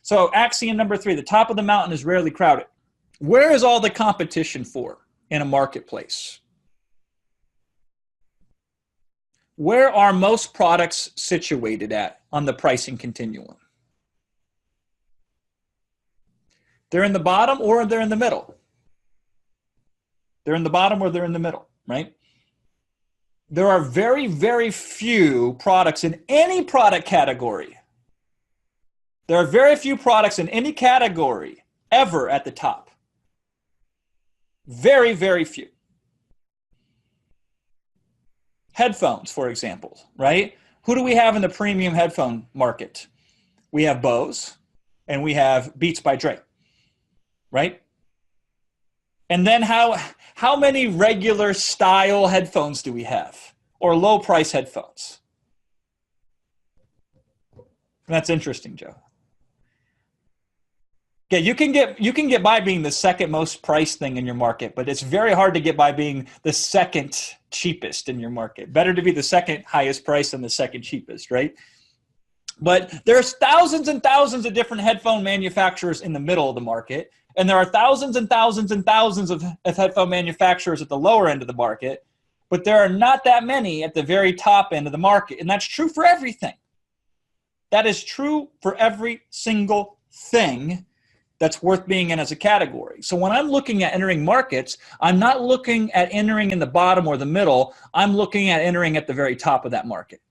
So axiom number 3, the top of the mountain is rarely crowded. Where is all the competition for in a marketplace? Where are most products situated at on the pricing continuum? They're in the bottom or they're in the middle. They're in the bottom or they're in the middle, right? There are very, very few products in any product category. There are very few products in any category ever at the top. Very, very few. Headphones, for example, right? Who do we have in the premium headphone market? We have Bose and we have Beats by Dre, right? And then how many regular style headphones do we have? Or low price headphones? That's interesting, Joe. Yeah, you can get by being the second most priced thing in your market, but it's very hard to get by being the second cheapest in your market. Better to be the second highest price than the second cheapest, right? But there's thousands and thousands of different headphone manufacturers in the middle of the market, and there are thousands and thousands and thousands of headphone manufacturers at the lower end of the market, but there are not that many at the very top end of the market, and that's true for everything. That is true for every single thing that's worth being in as a category. So when I'm looking at entering markets, I'm not looking at entering in the bottom or the middle. I'm looking at entering at the very top of that market.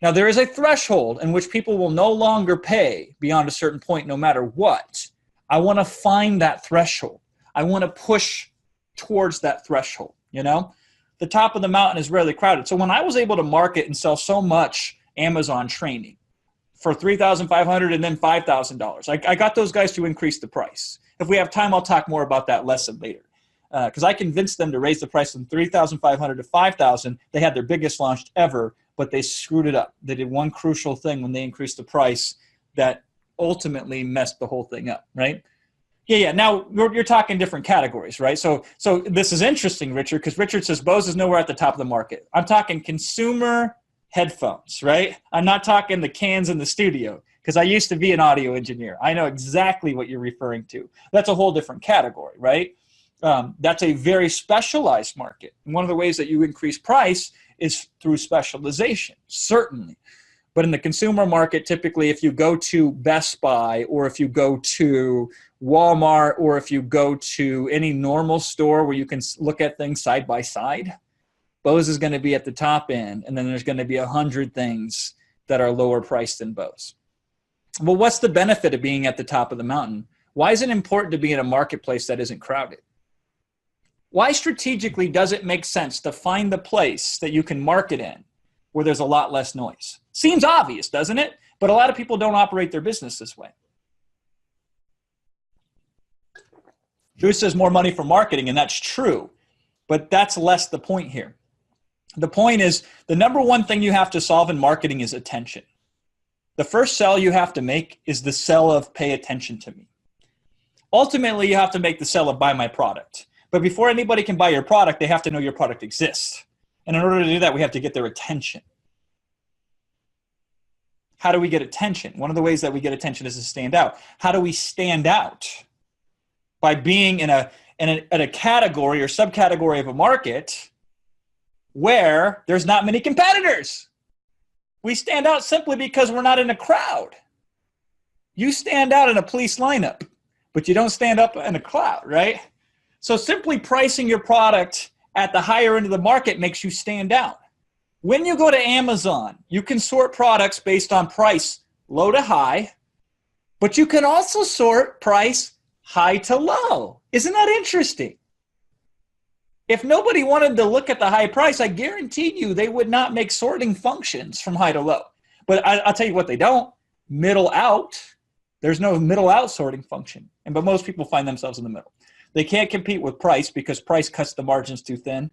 Now, there is a threshold in which people will no longer pay beyond a certain point no matter what. I want to find that threshold. I want to push towards that threshold, you know? The top of the mountain is rarely crowded. So when I was able to market and sell so much Amazon training, for $3,500 and then $5,000. I got those guys to increase the price. If we have time, I'll talk more about that lesson later. Because I convinced them to raise the price from $3,500 to $5,000. They had their biggest launch ever, but they screwed it up. They did one crucial thing when they increased the price that ultimately messed the whole thing up, right? Yeah. Now you're talking different categories, right? So this is interesting, Richard, because Richard says Bose is nowhere at the top of the market. I'm talking consumer headphones, right? I'm not talking the cans in the studio because I used to be an audio engineer. I know exactly what you're referring to. That's a whole different category, right? That's a very specialized market. And one of the ways that you increase price is through specialization, certainly. But in the consumer market, typically if you go to Best Buy or if you go to Walmart or if you go to any normal store where you can look at things side by side, Bose is going to be at the top end, and then there's going to be 100 things that are lower priced than Bose. Well, what's the benefit of being at the top of the mountain? Why is it important to be in a marketplace that isn't crowded? Why strategically does it make sense to find the place that you can market in where there's a lot less noise? Seems obvious, doesn't it? But a lot of people don't operate their business this way. Drew says more money for marketing, and that's true, but that's less the point here. The point is the number one thing you have to solve in marketing is attention. The first sell you have to make is the sell of pay attention to me. Ultimately, you have to make the sell of buy my product. But before anybody can buy your product, they have to know your product exists. And in order to do that, we have to get their attention. How do we get attention? One of the ways that we get attention is to stand out. How do we stand out? By being in a category or subcategory of a market where there's not many competitors. We stand out simply because we're not in a crowd. You stand out in a police lineup, but you don't stand up in a crowd, right? So simply pricing your product at the higher end of the market makes you stand out. When you go to Amazon, you can sort products based on price low to high, but you can also sort price high to low. Isn't that interesting? If nobody wanted to look at the high price, I guarantee you they would not make sorting functions from high to low. But I'll tell you what they don't. Middle out. There's no middle out sorting function. But most people find themselves in the middle. They can't compete with price because price cuts the margins too thin.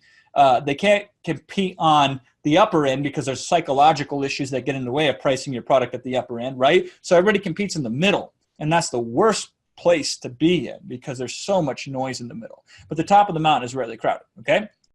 They can't compete on the upper end because there's psychological issues that get in the way of pricing your product at the upper end, right? So everybody competes in the middle. And that's the worst place to be in because there's so much noise in the middle. But the top of the mountain is rarely crowded, okay?